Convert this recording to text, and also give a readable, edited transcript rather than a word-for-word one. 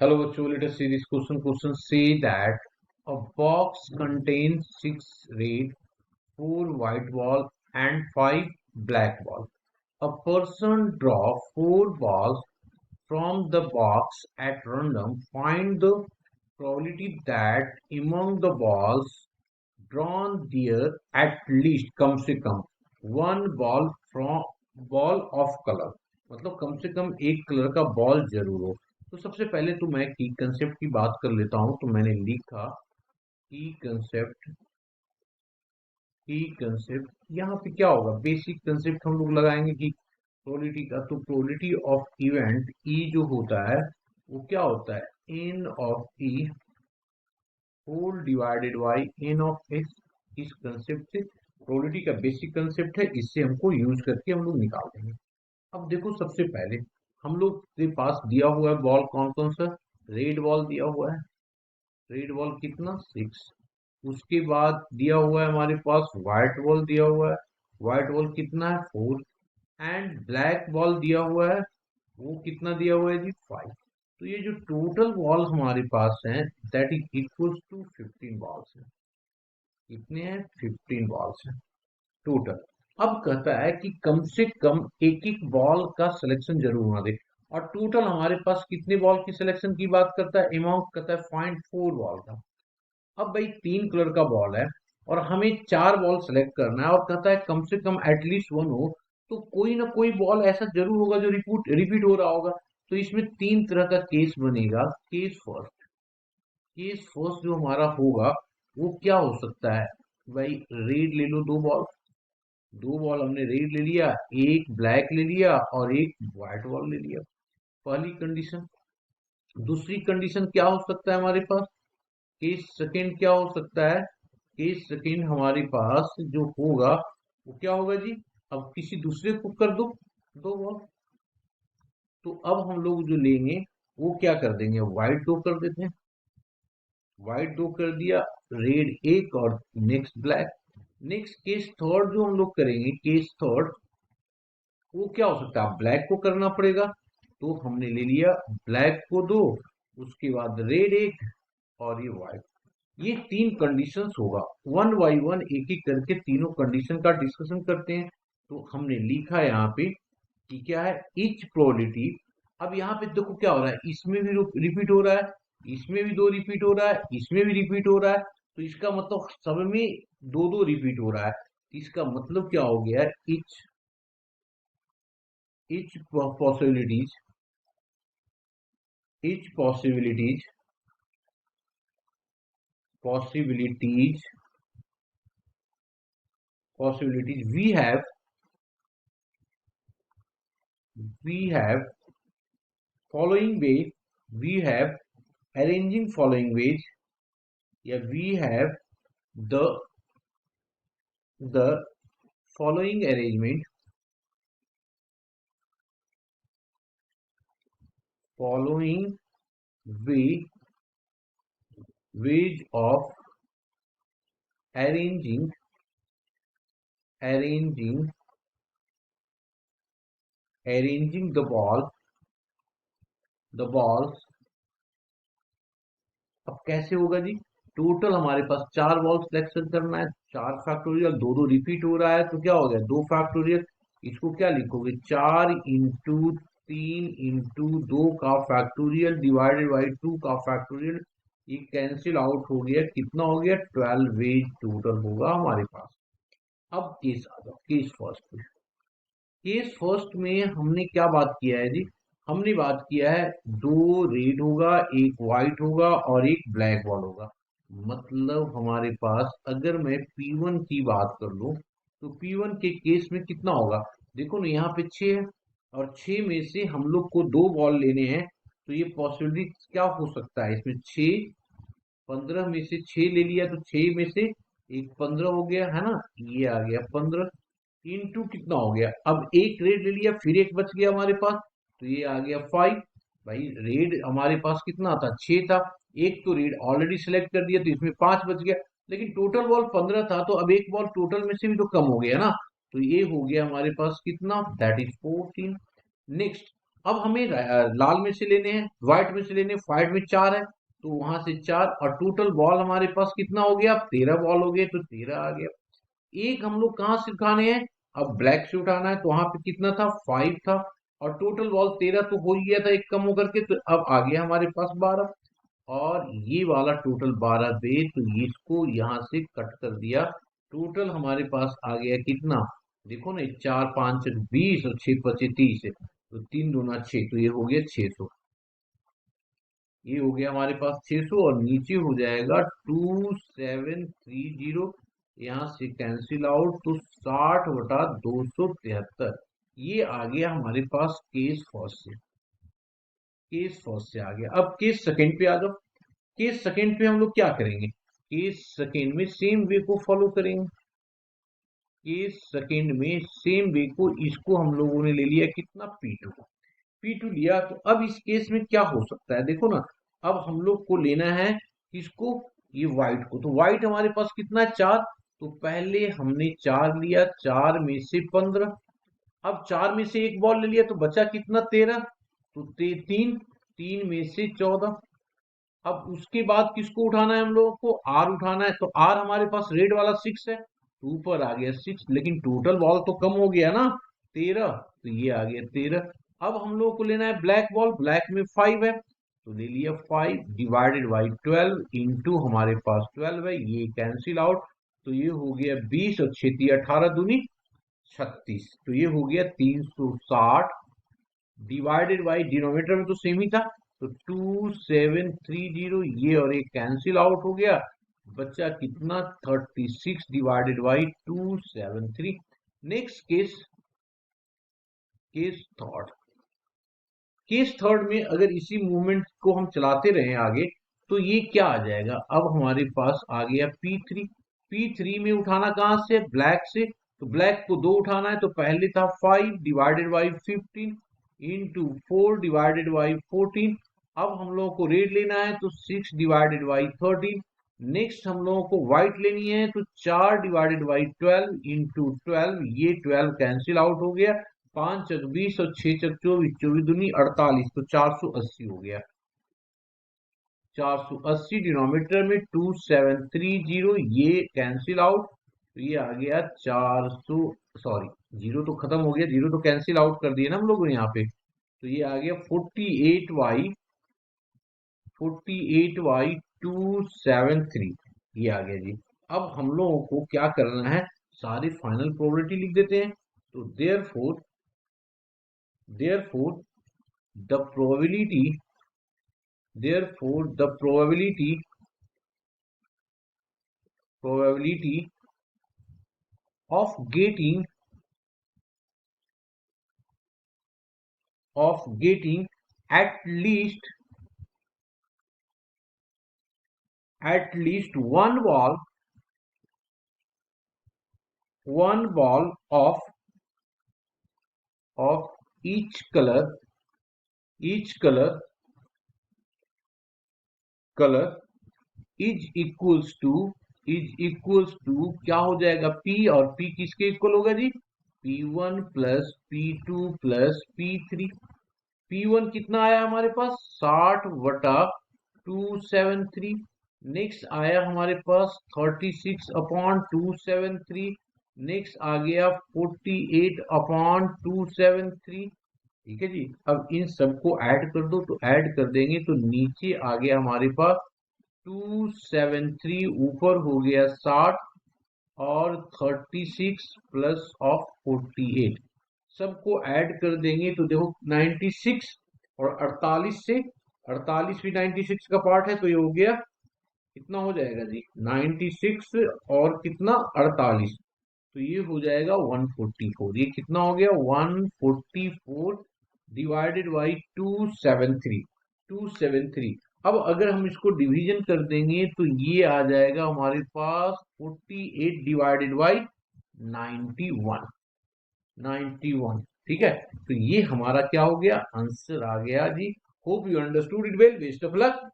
Hello, bachcho, let us see this question. Question say that a box contains 6 red, 4 white ball and 5 black ball. A person draw 4 balls from the box at random. Find the probability that among the balls drawn there at least कम से कम one ball from ball of color, मतलब कम से कम एक colour का ball जरूर हो। तो सबसे पहले तो मैं की कंसेप्ट की बात कर लेता हूं। तो मैंने लिखा की कंसेप्ट यहाँ पे क्या होगा, बेसिक कंसेप्ट हम लोग लगाएंगे कि प्रोबेबिलिटी का। तो प्रोबेबिलिटी ऑफ इवेंट ई जो होता है वो क्या होता है, n of E whole divided by n of X. इस कंसेप्ट से प्रोबेबिलिटी का बेसिक कंसेप्ट है, इससे हमको यूज करके हम लोग निकाल देंगे। अब देखो, सबसे पहले हम लोग के पास दिया हुआ है बॉल कौन कौन सा। रेड बॉल दिया हुआ है, रेड बॉल कितना 6। उसके बाद दिया हुआ है हमारे पास व्हाइट बॉल दिया हुआ है, व्हाइट बॉल कितना है 4। एंड ब्लैक बॉल दिया हुआ है, वो कितना दिया हुआ है जी 5। तो ये जो टोटल बॉल हमारे पास है that is equals to 15 balls है। कितने हैं, 15 बॉल्स हैं टोटल। अब कहता है कि कम से कम एक एक बॉल का सिलेक्शन जरूर होना दे। और टोटल हमारे पास कितने बॉल की सिलेक्शन की बात करता है, अमाउंट कहता है फाइंड 4 बॉल का। अब भाई 3 कलर का बॉल है और हमें 4 बॉल सेलेक्ट करना है और कहता है कम से कम एटलीस्ट वन हो। तो कोई ना कोई बॉल ऐसा जरूर होगा जो रिपीट रिपीट हो रहा होगा। तो इसमें 3 तरह का केस बनेगा। केस फर्स्ट जो हमारा होगा वो क्या हो सकता है, भाई रेड ले लो 2 बॉल। 2 बॉल हमने रेड ले लिया, एक ब्लैक ले लिया और एक व्हाइट बॉल ले लिया, पहली कंडीशन। दूसरी कंडीशन क्या हो सकता है हमारे पास, केस सेकेंड क्या हो सकता है। केस सेकेंड हमारे पास जो होगा वो क्या होगा जी, अब किसी दूसरे को कर दो 2 बॉल। तो अब हम लोग जो लेंगे वो क्या कर देंगे, व्हाइट 2 कर देते हैं। व्हाइट 2 कर दिया, रेड एक और next black. Next case third जो हम लोग करेंगे, केस थर्ड वो क्या हो सकता है, ब्लैक को करना पड़ेगा। तो हमने ले लिया ब्लैक को 2, उसके बाद रेड एक और ये व्हाइट। ये 3 कंडीशंस होगा। वन बाई वन एक एक करके तीनों कंडीशन का डिस्कशन करते हैं। तो हमने लिखा यहाँ पे कि क्या है, इच प्रोबेबिलिटी। अब यहाँ पे देखो क्या हो रहा है, इसमें भी रिपीट हो रहा है, इसमें भी 2 रिपीट हो रहा है, इसमें भी रिपीट हो रहा है। तो इसका मतलब सब में 2 2 रिपीट हो रहा है। इसका मतलब क्या हो गया, etch possibilities each possibilities possibilities we have following way, we have arranging following ways, या we have the the following arrangement, following way ways of arranging arranging the balls। अब कैसे होगा जी, टोटल हमारे पास 4 बॉल सिलेक्शन करना है, 4 factorial, 2 2 repeat हो रहा है तो क्या हो गया 2 फैक्टोरियल। इसको क्या लिखोगे, 4 इंटू 3 इंटू 2 का फैक्टोरियल डिवाइडेड बाई 2 का फैक्टोरियल। ये कैंसिल आउट हो गया, कितना हो गया 12 वेज टोटल होगा हमारे पास। अब केस आ जाओ, केस फर्स्ट में हमने क्या बात किया है जी, हमने बात किया है 2 रेड होगा, एक व्हाइट होगा और एक ब्लैक बॉल होगा। मतलब हमारे पास अगर मैं P1 की बात कर लूं तो P1 के केस में कितना होगा, देखो ना यहाँ पे 6 है और 6 में से हम लोग को 2 बॉल लेने हैं। तो ये पॉसिबिलिटी क्या हो सकता है इसमें, 15 में से 6 ले लिया तो 6 में से एक 15 हो गया है ना, ये आ गया 15 इंटू कितना हो गया, अब एक रेड ले लिया फिर एक बच गया हमारे पास तो ये आ गया 5। भाई रेड हमारे पास कितना था 6 था, एक तो रेड ऑलरेडी सिलेक्ट कर दिया तो इसमें 5 बच गया। लेकिन टोटल बॉल 15 था तो अब एक बॉल टोटल में से भी तो कम हो गया ना। तो ये हो गया हमारे पास कितना, दैट इज 14। नेक्स्ट अब हमें लाल में से लेने हैं, व्हाइट में से लेने हैं। व्हाइट में 4 है तो वहां से 4, और टोटल बॉल हमारे पास कितना हो गया? 13 बॉल हो गए, तो 13 आ गया। एक हम लोग कहाँ से उठाने हैं? अब ब्लैक से उठाना है, तो वहां पे कितना था? 5 था, और टोटल बॉल 13 तो हो ही गया था एक कम होकर के, तो अब आ गया हमारे पास 12। और ये वाला टोटल 12 पे, तो इसको यहाँ से कट कर दिया। टोटल हमारे पास आ गया कितना? देखो ना, 4 5 20 और 6 25 30 है, तो 3 दूना 6, तो ये हो गया 600। ये हो गया हमारे पास 600, और नीचे हो जाएगा 2730। यहाँ से कैंसिल आउट, तो 60/273। ये आ गया हमारे पास केस फर्स्ट से। केस फर्स्ट से आ गया। अब केस सेकंड पे आ जाओ। केस सेकंड पे हम लोग क्या करेंगे? केस सेकंड में सेम वे को फॉलो करेंगे। केस सेकंड में सेम वे को, इसको हम लोगों ने ले लिया कितना? P2। P2 लिया, तो अब इस केस में क्या हो सकता है? देखो ना, अब हम लोग को लेना है किसको? ये व्हाइट को। तो व्हाइट हमारे पास कितना है? 4। तो पहले हमने 4 लिया, 4 में से 15। अब 4 में से एक बॉल ले लिया, तो बचा कितना? 13। तो 3, 3 में से 14। अब उसके बाद किसको उठाना है? हम लोगों को आर उठाना है। तो आर हमारे पास रेड वाला 6 है, तो ऊपर आ गया 6, लेकिन टोटल बॉल तो कम हो गया ना, 13, तो ये आ गया 13। अब हम लोगों को लेना है ब्लैक बॉल। ब्लैक में 5 है, तो ले लिया 5 डिवाइडेड बाई 12 इंटू हमारे पास 12 है, ये कैंसिल आउट। तो ये हो गया 20, और 6 18 दूनी 36, तो ये हो गया 360 डिवाइडेड बाई, डिनोमिनेटर में तो सेम ही था, तो 2730, ये और ये कैंसिल आउट हो गया। बच्चा कितना? 36 divided by 273। Next case, case third. Case third में अगर इसी मूवमेंट को हम चलाते रहे आगे, तो ये क्या आ जाएगा? अब हमारे पास आ गया P3। P3 में उठाना कहां से? ब्लैक से। तो ब्लैक को 2 उठाना है, तो पहले था 5 divided by 15 into 4 divided by 14। अब हम लोगों को रेड लेना है, तो 6 डिवाइडेड बाई 13। नेक्स्ट हम लोगों को व्हाइट लेनी है, तो 4 डिवाइडेड बाई 12 इंटू 12, ये 12 कैंसिल आउट हो गया। 5 चक 20 और 6 चक 24, 24 दूनी 48, तो 480 हो गया। 480 डिनोमिनेटर में 2730, ये कैंसिल आउट, तो ये आ गया 400। सॉरी, जीरो तो खत्म हो गया, जीरो तो कैंसिल आउट कर दिए ना हम लोगों ने यहाँ पे। तो ये आ गया 48/273, ये आ गया जी। अब हम लोगों को क्या करना है? सारी फाइनल प्रोबेबिलिटी लिख देते हैं। तो therefore the probability probability of getting at least one ball of each color is equals to क्या हो जाएगा? P, और P किसके इक्वल होगा जी? P1 plus P2 plus P3। P1 कितना आया हमारे पास? 60/273। नेक्स्ट आया हमारे पास 36/273। नेक्स्ट आ गया 48/273। ठीक है जी। अब इन सबको ऐड कर दो, तो ऐड कर देंगे तो नीचे आ गया हमारे पास 273, ऊपर हो गया 60, और 36 प्लस ऑफ 48, सबको ऐड कर देंगे तो देखो 96, और 48 से, 48 भी 96 का पार्ट है, तो ये हो गया, कितना हो जाएगा जी? 96 और कितना? 48, तो ये हो जाएगा 144। ये कितना हो गया? 144 डिवाइडेड बाई 273। अब अगर हम इसको डिवीजन कर देंगे, तो ये आ जाएगा हमारे पास 48 डिवाइडेड बाई 91। 91, ठीक है। तो ये हमारा क्या हो गया? आंसर आ गया जी। Hope you understood it well. Best of luck.